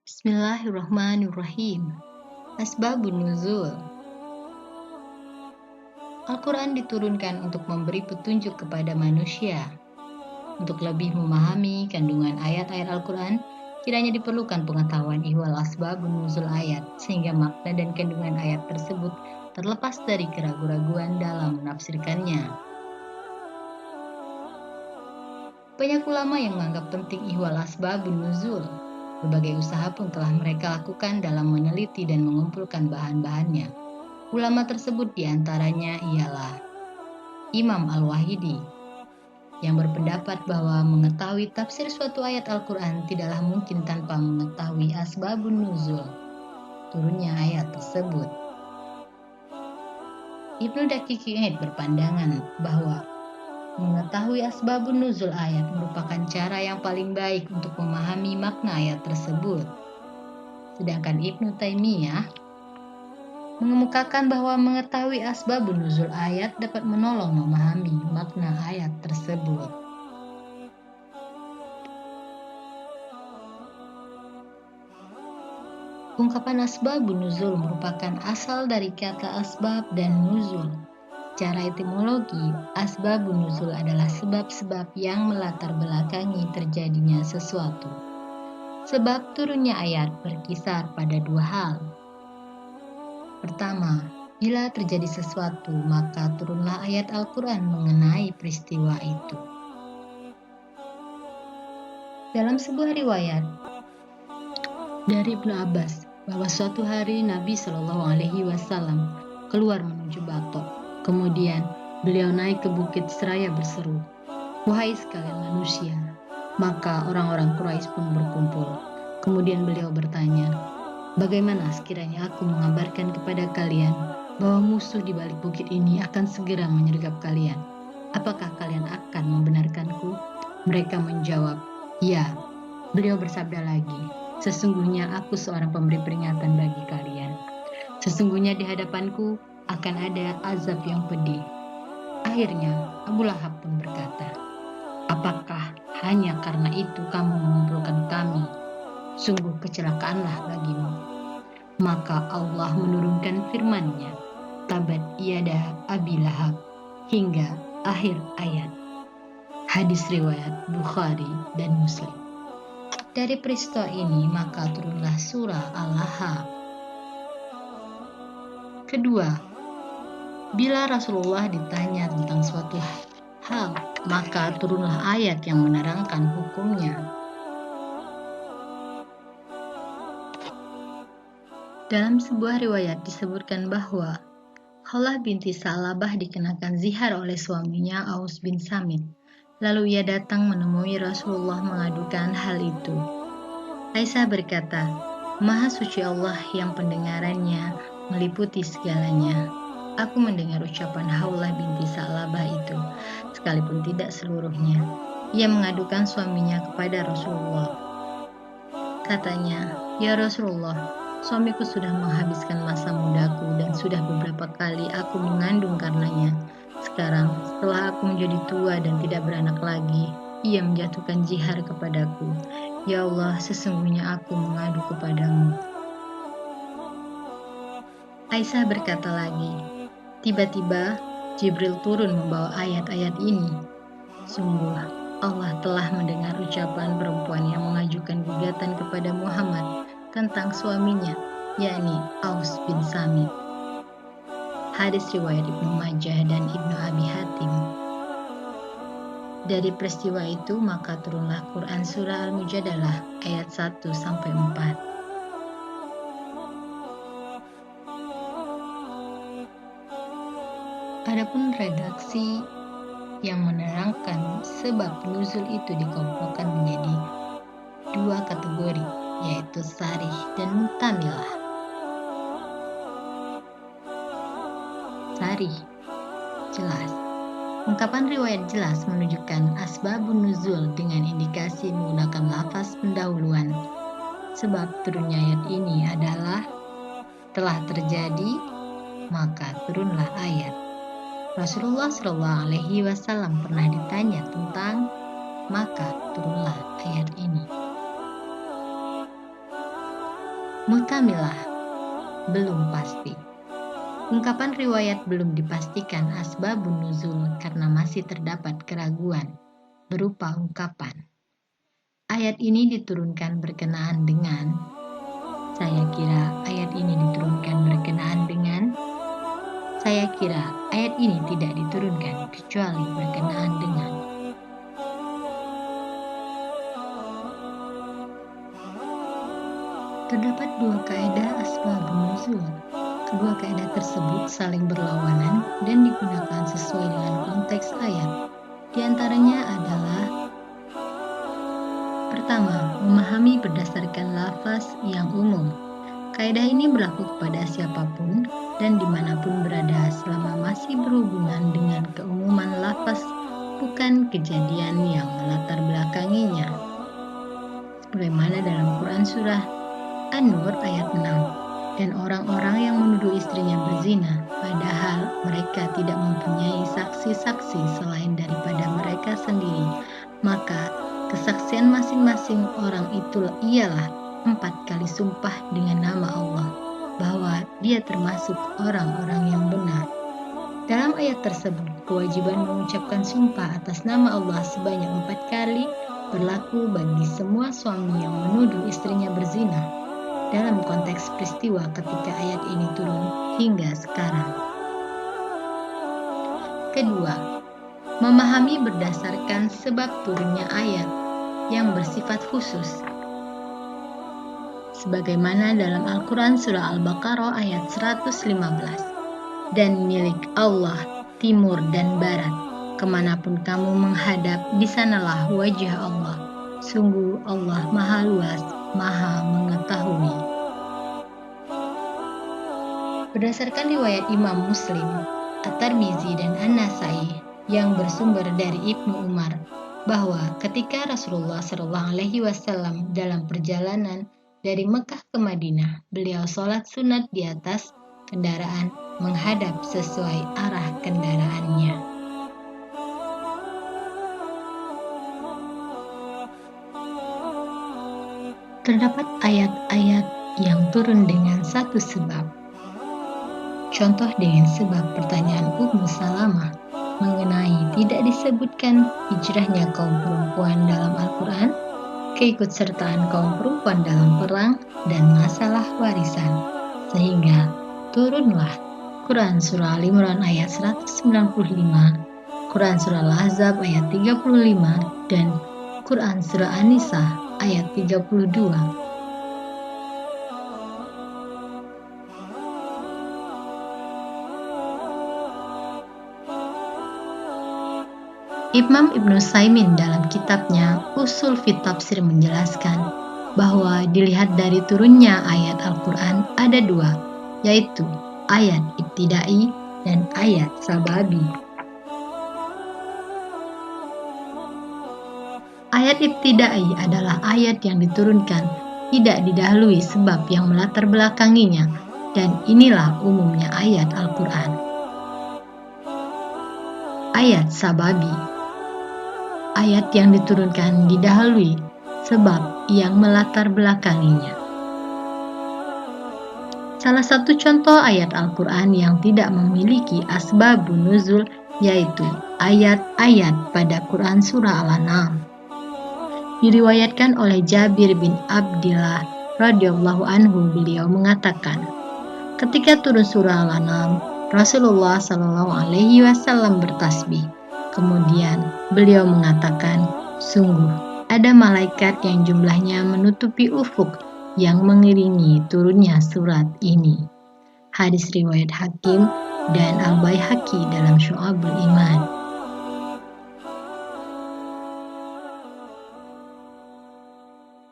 Bismillahirrahmanirrahim. Asbabun Nuzul. Al-Quran diturunkan untuk memberi petunjuk kepada manusia. Untuk lebih memahami kandungan ayat-ayat Al-Quran, kiranya diperlukan pengetahuan ihwal asbabun nuzul ayat, sehingga makna dan kandungan ayat tersebut terlepas dari keraguan-raguan dalam menafsirkannya. Banyak ulama yang menganggap penting ihwal asbabun nuzul. Berbagai usaha pun telah mereka lakukan dalam meneliti dan mengumpulkan bahan-bahannya. Ulama tersebut diantaranya ialah Imam Al-Wahidi, yang berpendapat bahwa mengetahui tafsir suatu ayat Al-Quran tidaklah mungkin tanpa mengetahui asbabun nuzul, turunnya ayat tersebut. Ibnu Daqiq berpandangan bahwa mengetahui asbabun nuzul ayat merupakan cara yang paling baik untuk memahami makna ayat tersebut. Sedangkan Ibnu Taimiyah mengemukakan bahwa mengetahui asbabun nuzul ayat dapat menolong memahami makna ayat tersebut. Ungkapan asbabun nuzul merupakan asal dari kata asbab dan nuzul. Secara etimologi, asbabun nuzul adalah sebab-sebab yang melatar belakangi terjadinya sesuatu. Sebab turunnya ayat berkisar pada dua hal. Pertama, bila terjadi sesuatu, maka turunlah ayat Al-Quran mengenai peristiwa itu. Dalam sebuah riwayat dari Ibnu Abbas, bahwa suatu hari Nabi SAW keluar menuju Batok. Kemudian beliau naik ke bukit seraya berseru, "Wahai sekalian manusia." Maka orang-orang Quraisy pun berkumpul. Kemudian beliau bertanya, "Bagaimana sekiranya aku mengabarkan kepada kalian bahwa musuh di balik bukit ini akan segera menyergap kalian? Apakah kalian akan membenarkanku?" Mereka menjawab, "Ya." Beliau bersabda lagi, "Sesungguhnya aku seorang pemberi peringatan bagi kalian. Sesungguhnya di hadapanku akan ada azab yang pedih." Akhirnya Abu Lahab pun berkata, "Apakah hanya karena itu kamu mengumpulkan kami? Sungguh kecelakaanlah bagimu." Maka Allah menurunkan firman-Nya, "Tabat yada Abi Lahab," hingga akhir ayat. Hadis riwayat Bukhari dan Muslim. Dari peristiwa ini maka turunlah surah Al-Lahab. Kedua, bila Rasulullah ditanya tentang suatu hal, maka turunlah ayat yang menerangkan hukumnya. Dalam sebuah riwayat disebutkan bahwa Khalah binti Sa'labah dikenakan zihar oleh suaminya Aus bin Samit. Lalu ia datang menemui Rasulullah mengadukan hal itu. Aisyah berkata, "Maha suci Allah yang pendengarannya meliputi segalanya. Aku mendengar ucapan Khawlah binti Sa'labah itu, sekalipun tidak seluruhnya." Ia mengadukan suaminya kepada Rasulullah. Katanya, "Ya Rasulullah, suamiku sudah menghabiskan masa mudaku dan sudah beberapa kali aku mengandung karenanya. Sekarang, setelah aku menjadi tua dan tidak beranak lagi, ia menjatuhkan jihar kepadaku. Ya Allah, sesungguhnya aku mengadu kepadamu." Aisyah berkata lagi, "Tiba-tiba Jibril turun membawa ayat-ayat ini. Sungguh, Allah telah mendengar ucapan perempuan yang mengajukan gugatan kepada Muhammad tentang suaminya, yakni Aus bin Samit." Hadis riwayat Ibnu Majah dan Ibnu Abi Hatim. Dari peristiwa itu maka turunlah Quran surah Al-Mujadalah ayat 1-4. Adapun redaksi yang menerangkan sebab nuzul itu dikelompokkan menjadi dua kategori, yaitu sarih dan muhtamilah. Sarih, jelas. Ungkapan riwayat jelas menunjukkan asbabun nuzul dengan indikasi menggunakan lafaz pendahuluan. Sebab turunnya ayat ini adalah telah terjadi, maka turunlah ayat. Rasulullah SAW pernah ditanya tentang, maka turunlah ayat ini. Muhtamilah, belum pasti. Ungkapan riwayat belum dipastikan asbabun nuzul karena masih terdapat keraguan berupa ungkapan ayat ini diturunkan berkenaan dengan. Saya kira ayat ini diturunkan berkenaan dengan. Saya kira ayat ini tidak diturunkan kecuali berkenaan dengan. Terdapat dua kaidah asbabun nuzul. Kedua kaidah tersebut saling berlawanan dan digunakan sesuai dengan konteks ayat. Di antaranya adalah: pertama, memahami berdasarkan lafaz yang umum. Kaidah ini berlaku kepada siapapun dan dimanapun berada selama masih berhubungan dengan keumuman lafaz, bukan kejadian yang melatar belakanginya. Sebagaimana dalam Quran Surah An-Nur ayat 6, dan orang-orang yang menuduh istrinya berzina, padahal mereka tidak mempunyai saksi-saksi selain daripada mereka sendiri, maka kesaksian masing-masing orang itu ialah 4 kali sumpah dengan nama Allah, bahwa dia termasuk orang-orang yang benar. Dalam ayat tersebut, kewajiban mengucapkan sumpah atas nama Allah sebanyak 4 kali berlaku bagi semua suami yang menuduh istrinya berzina, dalam konteks peristiwa ketika ayat ini turun hingga sekarang. Kedua, memahami berdasarkan sebab turunnya ayat yang bersifat khusus. Sebagaimana dalam Al-Quran Surah Al-Baqarah ayat 115, dan milik Allah timur dan barat, kemanapun kamu menghadap, di sanalah wajah Allah. Sungguh Allah Maha Luas, Maha Mengetahui. Berdasarkan riwayat Imam Muslim, At-Tirmizi dan An-Nasai yang bersumber dari Ibnu Umar, bahwa ketika Rasulullah SAW dalam perjalanan dari Mekah ke Madinah, beliau sholat sunat di atas kendaraan menghadap sesuai arah kendaraannya. Terdapat ayat-ayat yang turun dengan satu sebab. Contoh dengan sebab pertanyaan Ummu Salamah mengenai tidak disebutkan hijrahnya kaum perempuan dalam Al-Quran, keikutsertaan kaum perempuan dalam perang, dan masalah warisan. Sehingga turunlah Quran Surah Al-Imran ayat 195, Quran Surah Al-Ahzab ayat 35, dan Quran Surah An-Nisa ayat 32. Imam Ibnu Saimin dalam kitabnya Usul fi Tafsir menjelaskan bahwa dilihat dari turunnya ayat Al-Quran ada dua, yaitu ayat ibtidai dan ayat sababi. Ayat ibtidai adalah ayat yang diturunkan tidak didahului sebab yang melatar belakanginya, dan inilah umumnya ayat Al-Quran. Ayat sababi, ayat yang diturunkan didahului sebab yang melatar belakanginya. Salah satu contoh ayat Al-Quran yang tidak memiliki asbabun nuzul yaitu ayat-ayat pada Quran Surah Al-An'am. Diriwayatkan oleh Jabir bin Abdillah radhiyallahu anhu, beliau mengatakan, ketika turun surah Al-An'am, Rasulullah SAW bertasbih. Kemudian beliau mengatakan, sungguh ada malaikat yang jumlahnya menutupi ufuk yang mengiringi turunnya surat ini. Hadis riwayat Hakim dan Al-Baihaqi dalam Syu'abul Iman.